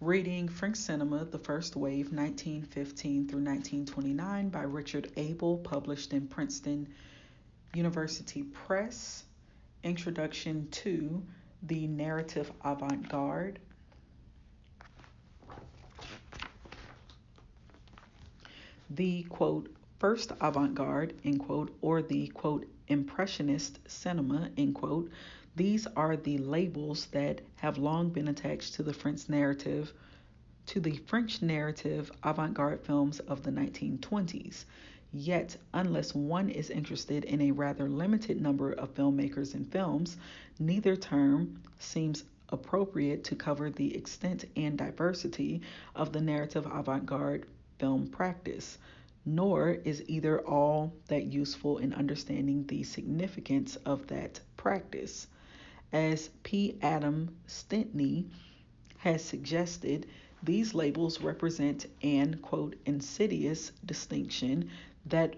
Reading French Cinema, The First Wave, 1915 through 1929 by Richard Abel, published in Princeton University Press. Introduction to the Narrative Avant-Garde. The, quote, first avant-garde, end quote, or the, quote, impressionist cinema, end quote, these are the labels that have long been attached to the French narrative avant-garde films of the 1920s. Yet, unless one is interested in a rather limited number of filmmakers and films, neither term seems appropriate to cover the extent and diversity of the narrative avant-garde film practice, nor is either all that useful in understanding the significance of that practice. As P. Adam Stintney has suggested, these labels represent an, quote, insidious distinction that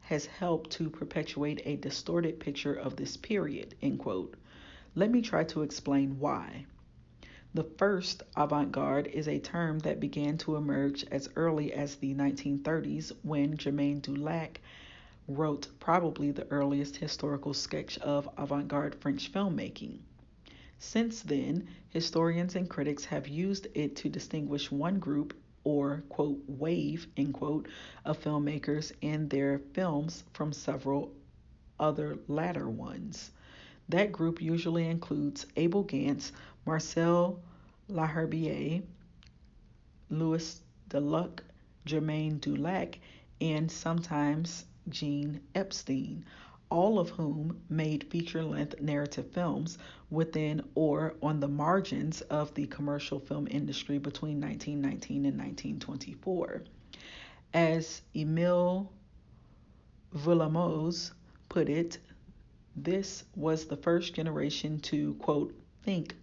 has helped to perpetuate a distorted picture of this period, end quote. Let me try to explain why. The first avant-garde is a term that began to emerge as early as the 1930s when Germain Dulac wrote probably the earliest historical sketch of avant-garde French filmmaking. Since then, historians and critics have used it to distinguish one group or, quote, wave, end quote, of filmmakers and their films from several other latter ones. That group usually includes Abel Gance, Marcel Laherbier, Louis Deluc, Germain Dulac, and sometimes Jean Epstein, all of whom made feature-length narrative films within or on the margins of the commercial film industry between 1919 and 1924. As Émile Vuillermoz put it, this was the first generation to, quote, think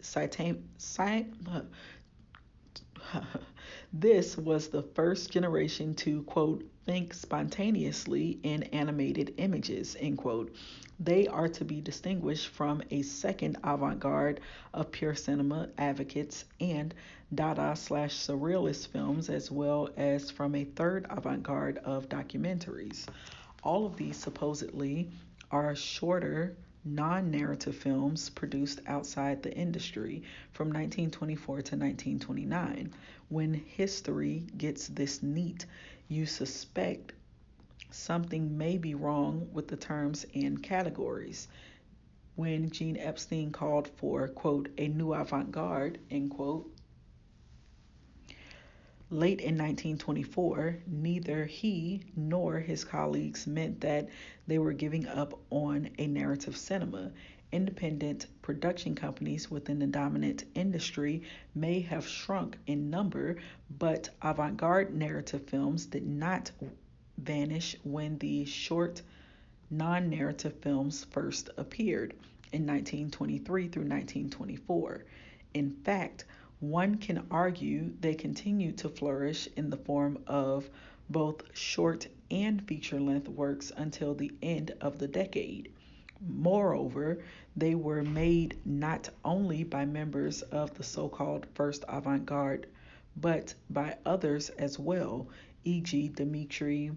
this was the first generation to, quote, think spontaneously in animated images, end quote. They are to be distinguished from a second avant-garde of pure cinema advocates and Dada/Surrealist films, as well as from a third avant-garde of documentaries. All of these supposedly are shorter, non-narrative films produced outside the industry from 1924 to 1929. When history gets this neat, you suspect something may be wrong with the terms and categories. When Jean Epstein called for, quote, a new avant-garde, end quote, late in 1924, neither he nor his colleagues meant that they were giving up on a narrative cinema. Independent production companies within the dominant industry may have shrunk in number, but avant-garde narrative films did not vanish when the short non-narrative films first appeared in 1923 through 1924. In fact, one can argue they continued to flourish in the form of both short and feature-length works until the end of the decade. Moreover, they were made not only by members of the so-called first avant-garde, but by others as well, e.g. Dmitry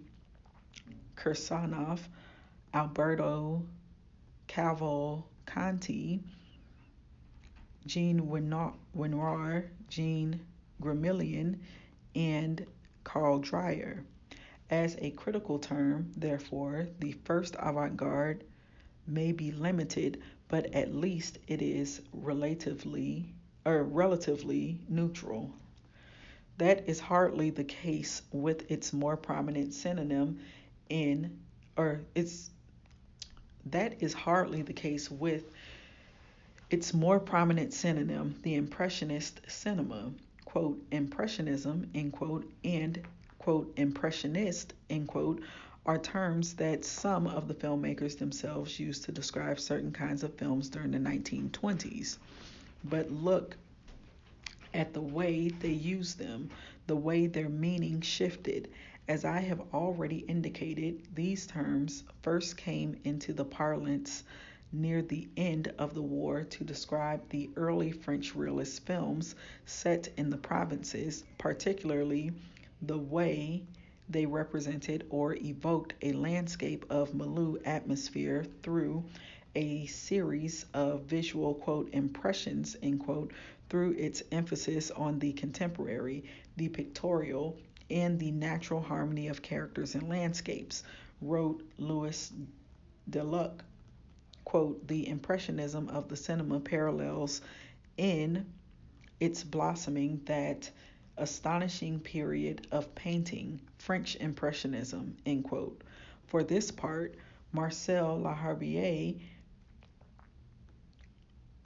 Kirsanov, Alberto Cavalcanti, Jean Renoir, Jean Gramillion, and Carl Dreyer. As a critical term, therefore, the first avant-garde may be limited, but at least it is relatively neutral. That is hardly the case with its more prominent synonym in, or it's that is hardly the case with its more prominent synonym, the Impressionist cinema. Quote, Impressionism, end quote, and, quote, Impressionist, end quote, are terms that some of the filmmakers themselves used to describe certain kinds of films during the 1920s. But look at the way they used them, the way their meaning shifted. As I have already indicated, these terms first came into the parlance near the end of the war to describe the early French realist films set in the provinces, particularly the way they represented or evoked a landscape of milieu atmosphere through a series of visual, quote, impressions, end quote, through its emphasis on the contemporary, the pictorial, and the natural harmony of characters and landscapes, wrote Louis Deluc. Quote, the impressionism of the cinema parallels in its blossoming that astonishing period of painting, French Impressionism, end quote. For this part, Marcel Laherbier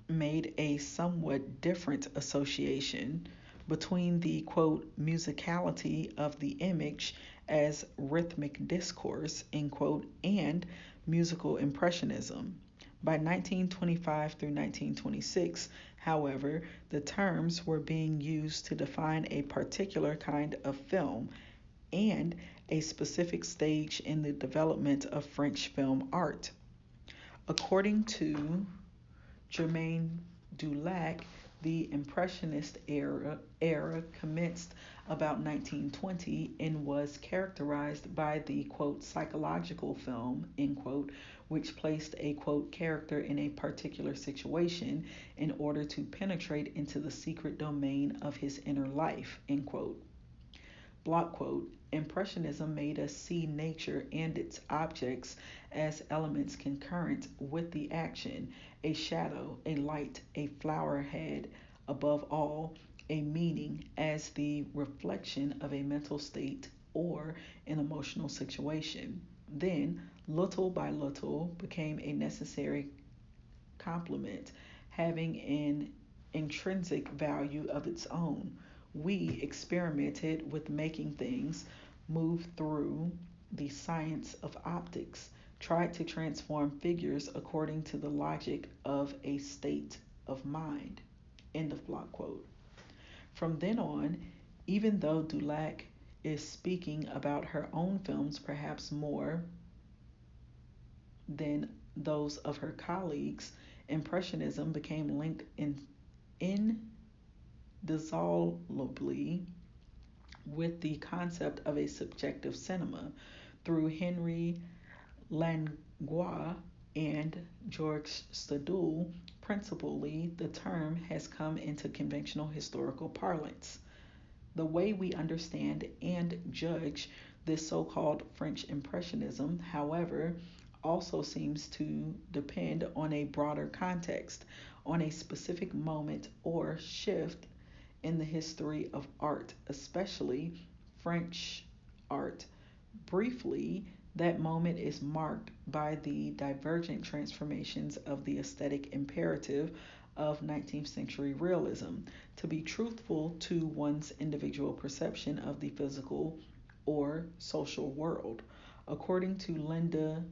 made a somewhat different association between the, quote, musicality of the image as rhythmic discourse, end quote, and musical impressionism. By 1925 through 1926, however, the terms were being used to define a particular kind of film and a specific stage in the development of French film art. According to Germain Dulac, the Impressionist era commenced about 1920 and was characterized by the, quote, psychological film, end quote, which placed a, quote, character in a particular situation in order to penetrate into the secret domain of his inner life, end quote. Block quote, Impressionism made us see nature and its objects as elements concurrent with the action, a shadow, a light, a flower head, above all, a meaning as the reflection of a mental state or an emotional situation. Then, little by little, became a necessary complement, having an intrinsic value of its own. We experimented with making things, moved through the science of optics, tried to transform figures according to the logic of a state of mind. End of block quote. From then on, even though Dulac is speaking about her own films perhaps more than those of her colleagues, Impressionism became linked indissolubly with the concept of a subjective cinema through Henry Langlois and Georges Seurat. Principally, the term has come into conventional historical parlance. The way we understand and judge this so-called French Impressionism, however, also seems to depend on a broader context, on a specific moment or shift in the history of art, especially French art. Briefly, that moment is marked by the divergent transformations of the aesthetic imperative of 19th century realism to be truthful to one's individual perception of the physical or social world. According to Linda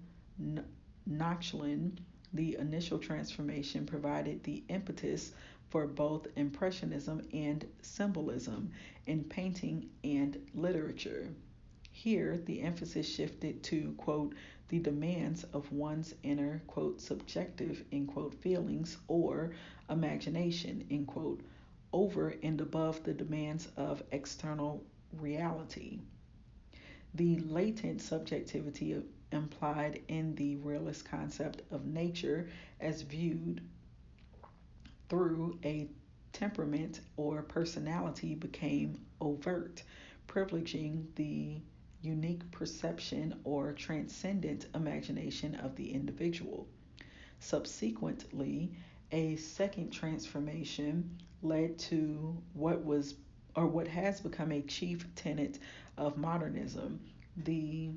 Nochlin, the initial transformation provided the impetus for both Impressionism and Symbolism in painting and literature. Here, the emphasis shifted to, quote, the demands of one's inner, quote, subjective, end quote, feelings or imagination, end quote, over and above the demands of external reality. The latent subjectivity implied in the realist concept of nature as viewed through a temperament or personality became overt, privileging the unique perception or transcendent imagination of the individual. Subsequently, a second transformation led to what has become a chief tenet of modernism. The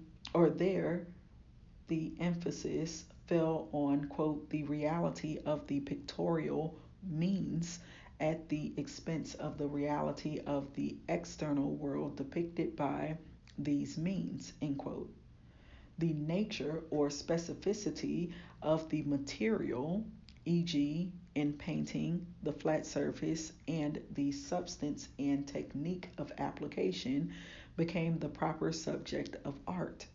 emphasis fell on, quote, the reality of the pictorial means at the expense of the reality of the external world depicted by these means, end quote. The nature or specificity of the material, e.g., in painting, the flat surface, and the substance and technique of application became the proper subject of art.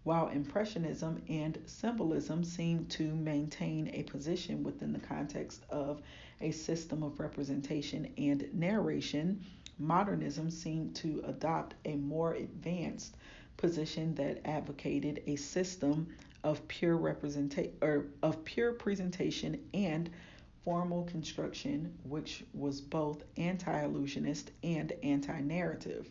while Impressionism and Symbolism seem to maintain a position within the context of a system of representation and narration. Modernism seemed to adopt a more advanced position that advocated a system of pure presentation and formal construction, which was both anti-illusionist and anti-narrative.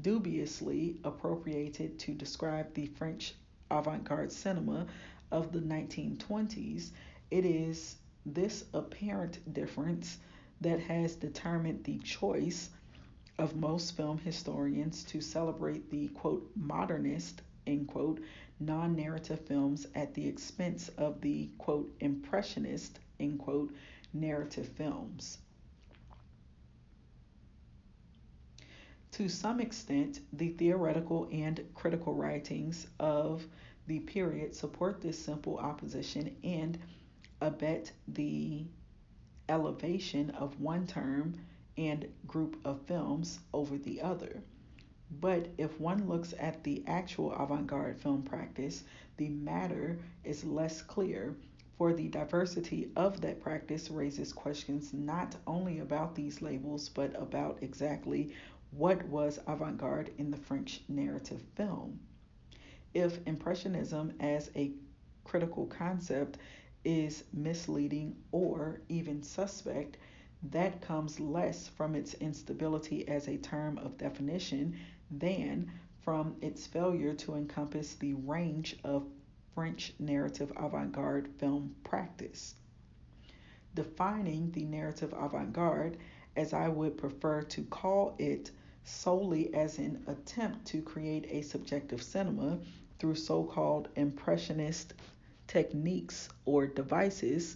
Dubiously appropriated to describe the French avant-garde cinema of the 1920s, it is this apparent difference that has determined the choice of most film historians to celebrate the quote modernist end quote non-narrative films at the expense of the quote impressionist end quote narrative films. To some extent, the theoretical and critical writings of the period support this simple opposition and abet the elevation of one term and group of films over the other. But if one looks at the actual avant garde film practice, the matter is less clear, for the diversity of that practice raises questions not only about these labels, but about exactly what was avant garde in the French narrative film. If Impressionism as a critical concept is misleading or even suspect, that comes less from its instability as a term of definition than from its failure to encompass the range of French narrative avant garde film practice. Defining the narrative avant garde, as I would prefer to call it, solely as an attempt to create a subjective cinema through so called impressionist techniques or devices,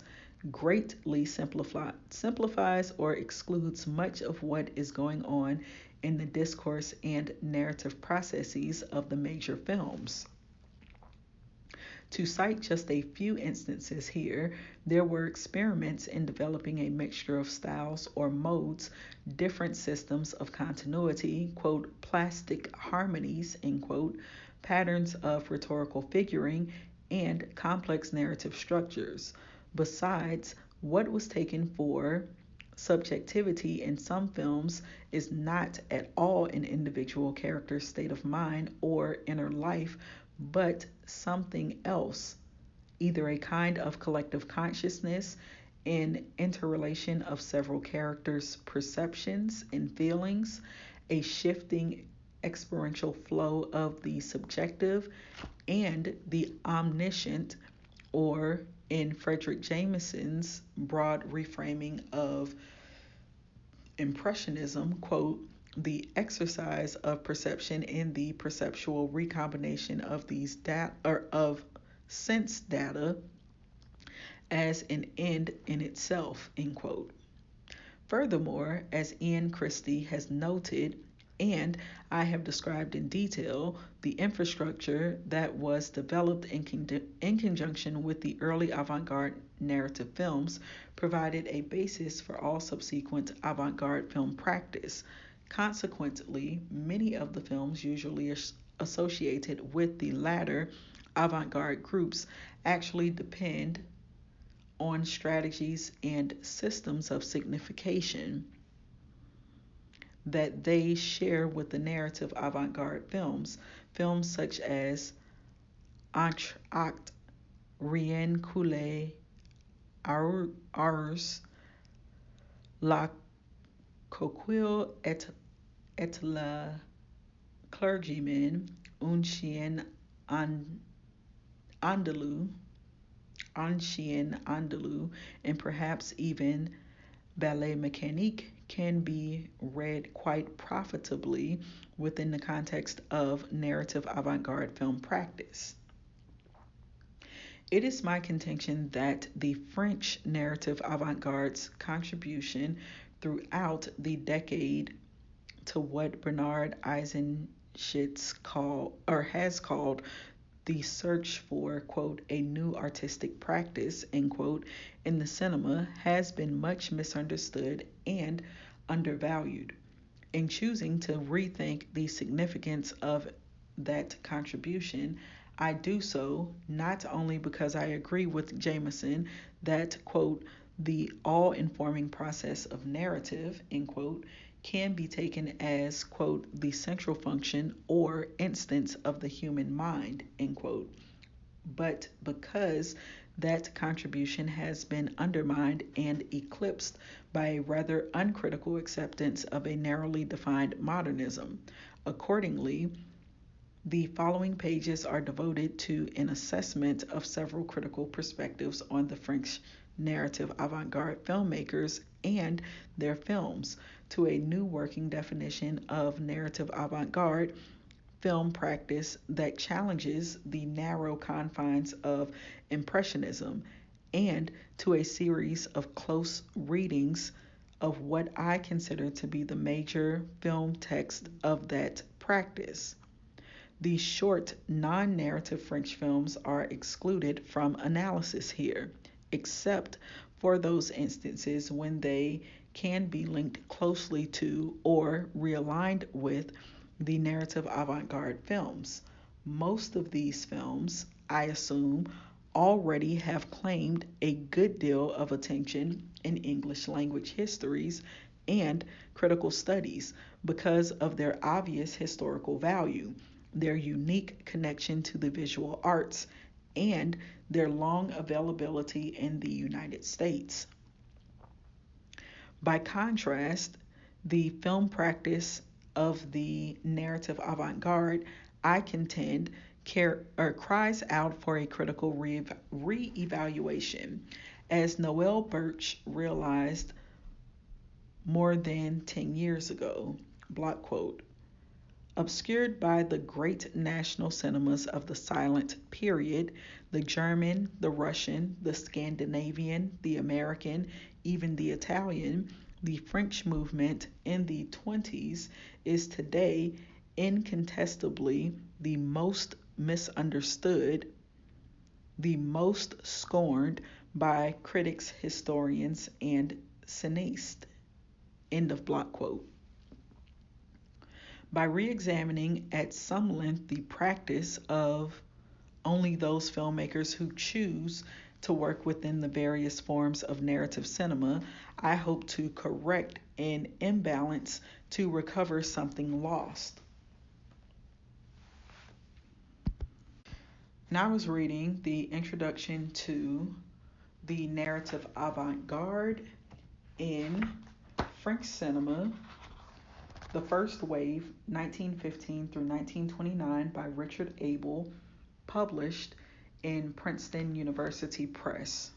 greatly simplifies or excludes much of what is going on in the discourse and narrative processes of the major films. To cite just a few instances here, there were experiments in developing a mixture of styles or modes, different systems of continuity, quote, plastic harmonies, end quote, patterns of rhetorical figuring, and complex narrative structures. Besides, what was taken for subjectivity in some films is not at all an individual character's state of mind or inner life, but something else, either a kind of collective consciousness, an interrelation of several characters' perceptions and feelings, a shifting experiential flow of the subjective, and the omniscient, or in Frederick Jameson's broad reframing of Impressionism, quote, the exercise of perception in the perceptual recombination of these data or of sense data as an end in itself, end quote. Furthermore, as Ian Christie has noted, and I have described in detail, the infrastructure that was developed in conjunction with the early avant-garde narrative films provided a basis for all subsequent avant-garde film practice. Consequently, many of the films usually associated with the latter avant-garde groups actually depend on strategies and systems of signification that they share with the narrative avant-garde films. Films such as Entre Actes, Rien Coulé, Ars, La Coquille et le Clergyman, Un Chien Andalou, and perhaps even Ballet Mécanique can be read quite profitably within the context of narrative avant-garde film practice. It is my contention that the French narrative avant-garde's contribution throughout the decade to what Bernard Eisenschitz has called the search for, quote, a new artistic practice, end quote, in the cinema has been much misunderstood and undervalued. In choosing to rethink the significance of that contribution, I do so not only because I agree with Jameson that, quote, the all-informing process of narrative, end quote, can be taken as, quote, the central function or instance of the human mind, end quote, but because that contribution has been undermined and eclipsed by a rather uncritical acceptance of a narrowly defined modernism. Accordingly, the following pages are devoted to an assessment of several critical perspectives on the French narrative avant-garde filmmakers and their films, to a new working definition of narrative avant-garde film practice that challenges the narrow confines of Impressionism, and to a series of close readings of what I consider to be the major film text of that practice. The short, non narrative French films are excluded from analysis here, except for those instances when they can be linked closely to or realigned with the narrative avant garde films. Most of these films, I assume, already have claimed a good deal of attention in English language histories and critical studies because of their obvious historical value, their unique connection to the visual arts, and their long availability in the United States. By contrast, the film practice of the narrative avant-garde, I contend, cries out for a critical re-evaluation, as Noel Birch realized more than 10 years ago. Block quote. Obscured by the great national cinemas of the silent period, the German, the Russian, the Scandinavian, the American, even the Italian, the French movement in the 20s is today incontestably the most misunderstood, the most scorned by critics, historians, and cineastes. End of block quote. By re-examining at some length the practice of only those filmmakers who choose to work within the various forms of narrative cinema, I hope to correct an imbalance to recover something lost. Now I was reading the introduction to the narrative avant-garde in French cinema, the first wave, 1915 through 1929, by Richard Abel, published in Princeton University Press.